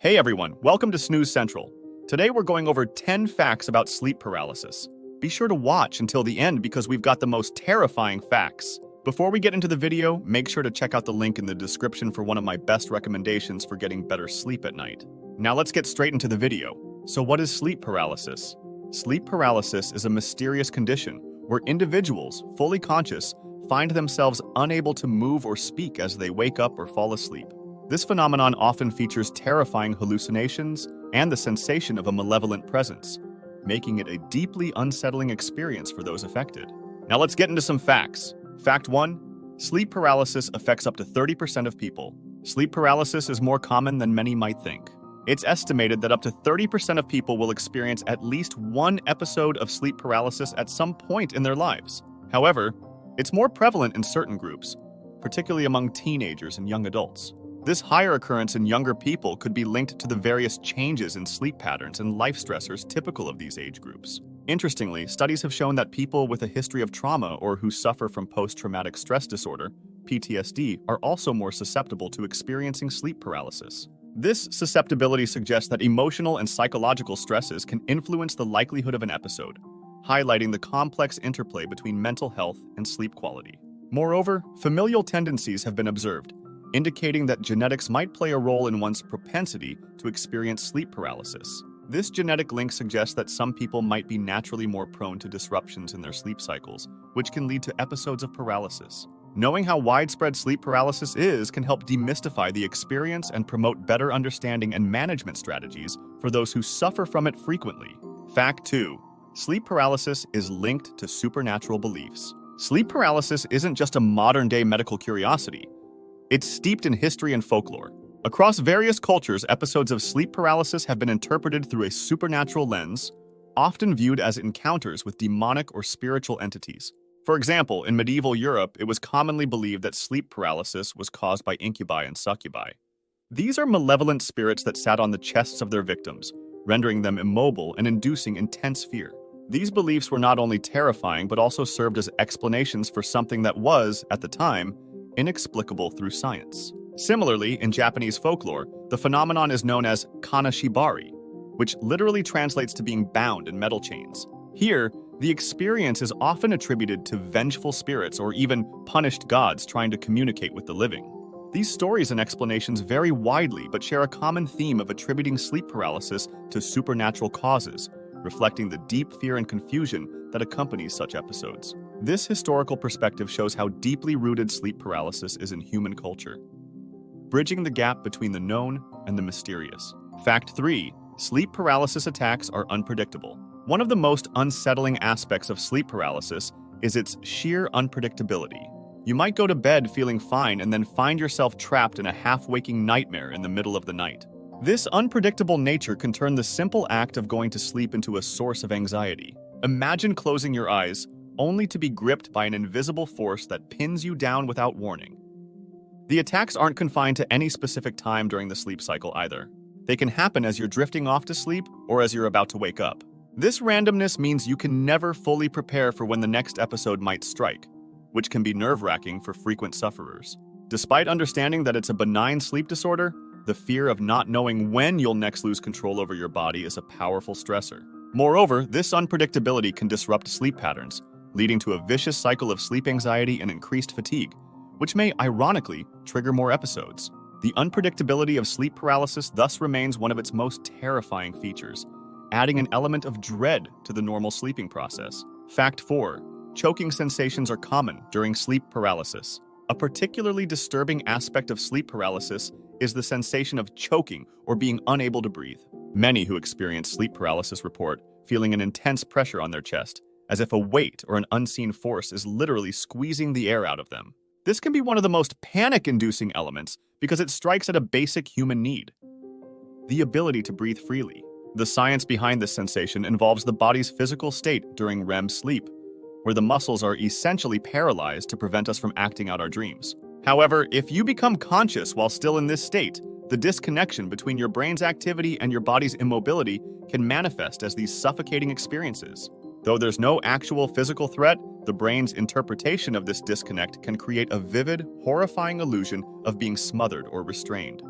Hey everyone, welcome to Snooze Central. Today we're going over 10 facts about sleep paralysis. Be sure to watch until the end because we've got the most terrifying facts. Before we get into the video, make sure to check out the link in the description for one of my best recommendations for getting better sleep at night. Now let's get straight into the video. So what is sleep paralysis? Sleep paralysis is a mysterious condition where individuals, fully conscious, find themselves unable to move or speak as they wake up or fall asleep. This phenomenon often features terrifying hallucinations and the sensation of a malevolent presence, making it a deeply unsettling experience for those affected. Now let's get into some facts. Fact 1. Sleep paralysis affects up to 30% of people. Sleep paralysis is more common than many might think. It's estimated that up to 30% of people will experience at least one episode of sleep paralysis at some point in their lives. However, it's more prevalent in certain groups, particularly among teenagers and young adults. This higher occurrence in younger people could be linked to the various changes in sleep patterns and life stressors typical of these age groups. Interestingly, studies have shown that people with a history of trauma or who suffer from post-traumatic stress disorder, PTSD, are also more susceptible to experiencing sleep paralysis. This susceptibility suggests that emotional and psychological stresses can influence the likelihood of an episode, highlighting the complex interplay between mental health and sleep quality. Moreover, familial tendencies have been observed, indicating that genetics might play a role in one's propensity to experience sleep paralysis. This genetic link suggests that some people might be naturally more prone to disruptions in their sleep cycles, which can lead to episodes of paralysis. Knowing how widespread sleep paralysis is can help demystify the experience and promote better understanding and management strategies for those who suffer from it frequently. Fact 2. Sleep paralysis is linked to supernatural beliefs. Sleep paralysis isn't just a modern-day medical curiosity. It's steeped in history and folklore. Across various cultures, episodes of sleep paralysis have been interpreted through a supernatural lens, often viewed as encounters with demonic or spiritual entities. For example, in medieval Europe, it was commonly believed that sleep paralysis was caused by incubi and succubi. These are malevolent spirits that sat on the chests of their victims, rendering them immobile and inducing intense fear. These beliefs were not only terrifying but also served as explanations for something that was, at the time, inexplicable through science. Similarly, in Japanese folklore, the phenomenon is known as kanashibari, which literally translates to being bound in metal chains. Here, the experience is often attributed to vengeful spirits or even punished gods trying to communicate with the living. These stories and explanations vary widely but share a common theme of attributing sleep paralysis to supernatural causes, reflecting the deep fear and confusion that accompanies such episodes. This historical perspective shows how deeply rooted sleep paralysis is in human culture, bridging the gap between the known and the mysterious. Fact 3. Sleep paralysis attacks are unpredictable. One of the most unsettling aspects of sleep paralysis is its sheer unpredictability. You might go to bed feeling fine and then find yourself trapped in a half-waking nightmare in the middle of the night. This unpredictable nature can turn the simple act of going to sleep into a source of anxiety. Imagine closing your eyes only to be gripped by an invisible force that pins you down without warning. The attacks aren't confined to any specific time during the sleep cycle either. They can happen as you're drifting off to sleep or as you're about to wake up. This randomness means you can never fully prepare for when the next episode might strike, which can be nerve-wracking for frequent sufferers. Despite understanding that it's a benign sleep disorder, the fear of not knowing when you'll next lose control over your body is a powerful stressor. Moreover, this unpredictability can disrupt sleep patterns, leading to a vicious cycle of sleep anxiety and increased fatigue, which may, ironically, trigger more episodes. The unpredictability of sleep paralysis thus remains one of its most terrifying features, adding an element of dread to the normal sleeping process. Fact 4. Choking sensations are common during sleep paralysis. A particularly disturbing aspect of sleep paralysis is the sensation of choking or being unable to breathe. Many who experience sleep paralysis report feeling an intense pressure on their chest, as if a weight or an unseen force is literally squeezing the air out of them. This can be one of the most panic-inducing elements because it strikes at a basic human need: the ability to breathe freely. The science behind this sensation involves the body's physical state during REM sleep, where the muscles are essentially paralyzed to prevent us from acting out our dreams. However, if you become conscious while still in this state, the disconnection between your brain's activity and your body's immobility can manifest as these suffocating experiences. Though there's no actual physical threat, the brain's interpretation of this disconnect can create a vivid, horrifying illusion of being smothered or restrained.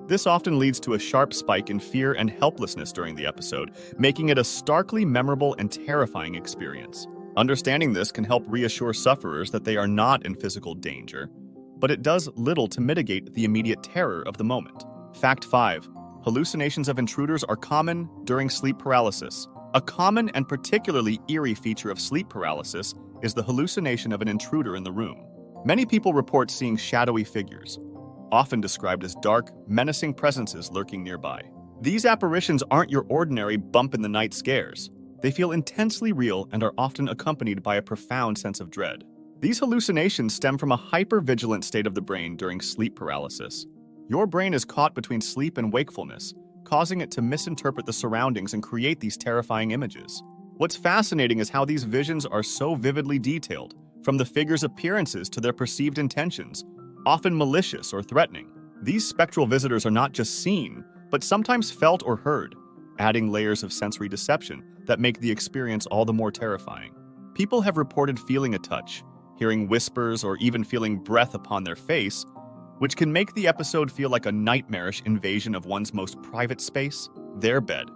This often leads to a sharp spike in fear and helplessness during the episode, making it a starkly memorable and terrifying experience. Understanding this can help reassure sufferers that they are not in physical danger, but it does little to mitigate the immediate terror of the moment. Fact 5. Hallucinations of intruders are common during sleep paralysis. A common and particularly eerie feature of sleep paralysis is the hallucination of an intruder in the room. Many people report seeing shadowy figures, often described as dark, menacing presences lurking nearby. These apparitions aren't your ordinary bump-in-the-night scares. They feel intensely real and are often accompanied by a profound sense of dread. These hallucinations stem from a hyper-vigilant state of the brain during sleep paralysis. Your brain is caught between sleep and wakefulness, causing it to misinterpret the surroundings and create these terrifying images. What's fascinating is how these visions are so vividly detailed, from the figures' appearances to their perceived intentions, often malicious or threatening. These spectral visitors are not just seen, but sometimes felt or heard, adding layers of sensory deception that make the experience all the more terrifying. People have reported feeling a touch, hearing whispers, or even feeling breath upon their face, which can make the episode feel like a nightmarish invasion of one's most private space, their bed.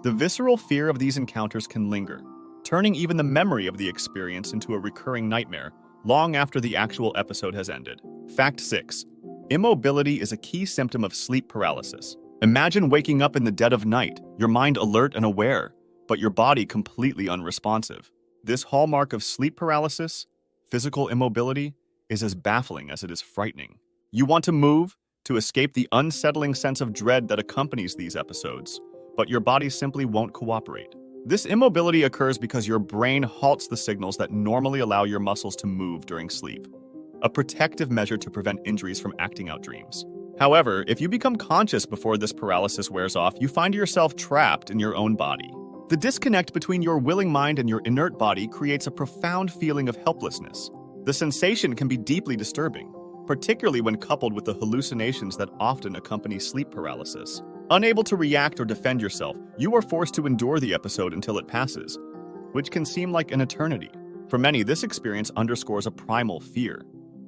The visceral fear of these encounters can linger, turning even the memory of the experience into a recurring nightmare long after the actual episode has ended. Fact 6. Immobility is a key symptom of sleep paralysis. Imagine waking up in the dead of night, your mind alert and aware, but your body completely unresponsive. This hallmark of sleep paralysis, physical immobility, is as baffling as it is frightening. You want to move, to escape the unsettling sense of dread that accompanies these episodes, but your body simply won't cooperate. This immobility occurs because your brain halts the signals that normally allow your muscles to move during sleep, a protective measure to prevent injuries from acting out dreams. However, if you become conscious before this paralysis wears off, you find yourself trapped in your own body. The disconnect between your willing mind and your inert body creates a profound feeling of helplessness. The sensation can be deeply disturbing, particularly when coupled with the hallucinations that often accompany sleep paralysis. Unable to react or defend yourself, you are forced to endure the episode until it passes, which can seem like an eternity. For many, this experience underscores a primal fear,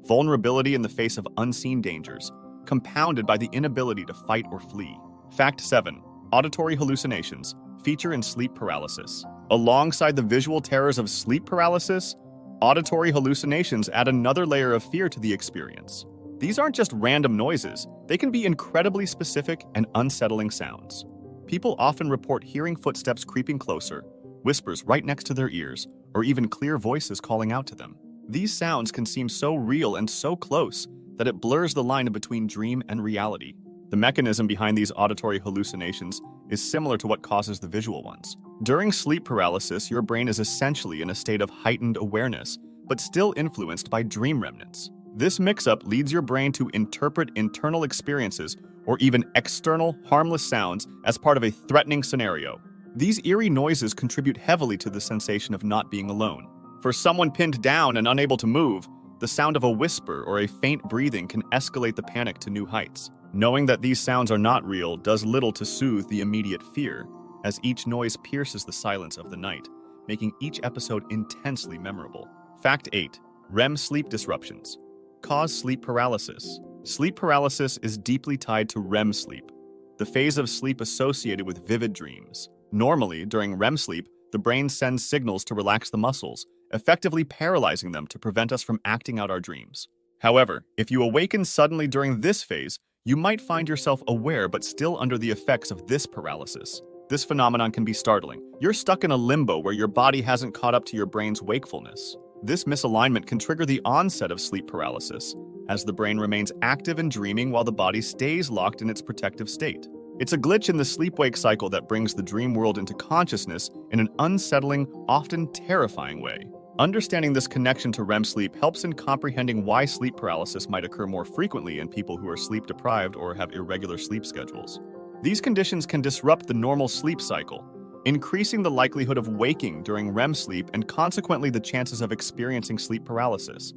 vulnerability in the face of unseen dangers, compounded by the inability to fight or flee. Fact 7. Auditory hallucinations feature in sleep paralysis. Alongside the visual terrors of sleep paralysis, auditory hallucinations add another layer of fear to the experience. These aren't just random noises, they can be incredibly specific and unsettling sounds. People often report hearing footsteps creeping closer, whispers right next to their ears, or even clear voices calling out to them. These sounds can seem so real and so close that it blurs the line between dream and reality. The mechanism behind these auditory hallucinations is similar to what causes the visual ones. During sleep paralysis, your brain is essentially in a state of heightened awareness, but still influenced by dream remnants. This mix-up leads your brain to interpret internal experiences or even external, harmless sounds as part of a threatening scenario. These eerie noises contribute heavily to the sensation of not being alone. For someone pinned down and unable to move, the sound of a whisper or a faint breathing can escalate the panic to new heights. Knowing that these sounds are not real does little to soothe the immediate fear, as each noise pierces the silence of the night, making each episode intensely memorable. Fact 8. REM sleep disruptions cause sleep paralysis. Sleep paralysis is deeply tied to REM sleep, the phase of sleep associated with vivid dreams. Normally, during REM sleep, the brain sends signals to relax the muscles, effectively paralyzing them to prevent us from acting out our dreams. However, if you awaken suddenly during this phase, you might find yourself aware but still under the effects of this paralysis. This phenomenon can be startling. You're stuck in a limbo where your body hasn't caught up to your brain's wakefulness. This misalignment can trigger the onset of sleep paralysis, as the brain remains active and dreaming while the body stays locked in its protective state. It's a glitch in the sleep-wake cycle that brings the dream world into consciousness in an unsettling, often terrifying way. Understanding this connection to REM sleep helps in comprehending why sleep paralysis might occur more frequently in people who are sleep-deprived or have irregular sleep schedules. These conditions can disrupt the normal sleep cycle, increasing the likelihood of waking during REM sleep and consequently the chances of experiencing sleep paralysis.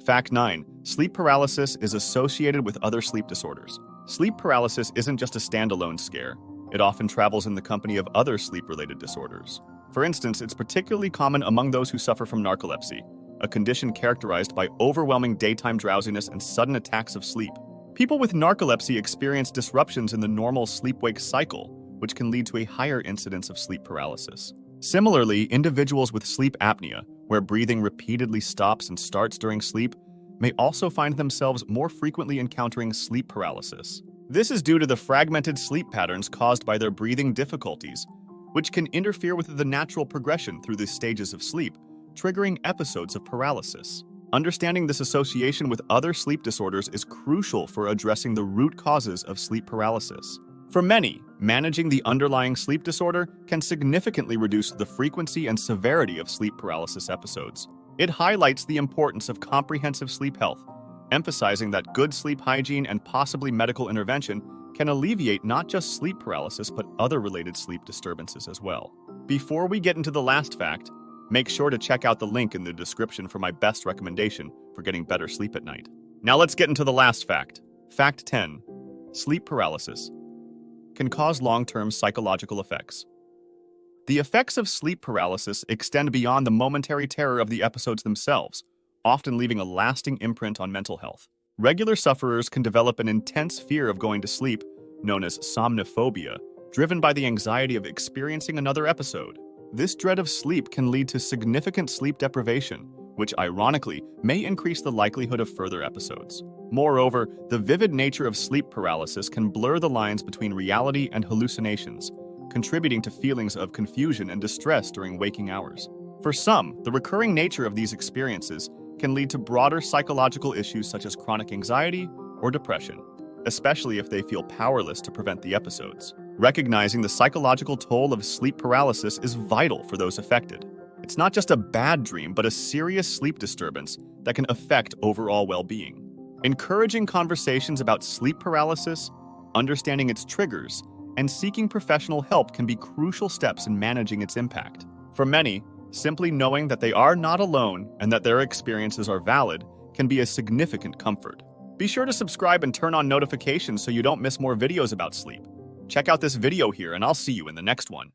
Fact 9. Sleep paralysis is associated with other sleep disorders. Sleep paralysis isn't just a standalone scare. It often travels in the company of other sleep-related disorders. For instance, it's particularly common among those who suffer from narcolepsy, a condition characterized by overwhelming daytime drowsiness and sudden attacks of sleep. People with narcolepsy experience disruptions in the normal sleep-wake cycle, which can lead to a higher incidence of sleep paralysis. Similarly, individuals with sleep apnea, where breathing repeatedly stops and starts during sleep, may also find themselves more frequently encountering sleep paralysis. This is due to the fragmented sleep patterns caused by their breathing difficulties, which can interfere with the natural progression through the stages of sleep, triggering episodes of paralysis. Understanding this association with other sleep disorders is crucial for addressing the root causes of sleep paralysis. For many, managing the underlying sleep disorder can significantly reduce the frequency and severity of sleep paralysis episodes. It highlights the importance of comprehensive sleep health, emphasizing that good sleep hygiene and possibly medical intervention can alleviate not just sleep paralysis but other related sleep disturbances as well. Before we get into the last fact, make sure to check out the link in the description for my best recommendation for getting better sleep at night. Now let's get into the last fact. Fact 10. Sleep paralysis can cause long-term psychological effects. The effects of sleep paralysis extend beyond the momentary terror of the episodes themselves, often leaving a lasting imprint on mental health. Regular sufferers can develop an intense fear of going to sleep, known as somnophobia, driven by the anxiety of experiencing another episode. This dread of sleep can lead to significant sleep deprivation, which ironically may increase the likelihood of further episodes. Moreover, the vivid nature of sleep paralysis can blur the lines between reality and hallucinations, contributing to feelings of confusion and distress during waking hours. For some, the recurring nature of these experiences can lead to broader psychological issues such as chronic anxiety or depression, especially if they feel powerless to prevent the episodes. Recognizing the psychological toll of sleep paralysis is vital for those affected. It's not just a bad dream, but a serious sleep disturbance that can affect overall well-being. Encouraging conversations about sleep paralysis, understanding its triggers, and seeking professional help can be crucial steps in managing its impact. For many, simply knowing that they are not alone and that their experiences are valid can be a significant comfort. Be sure to subscribe and turn on notifications so you don't miss more videos about sleep. Check out this video here, and I'll see you in the next one.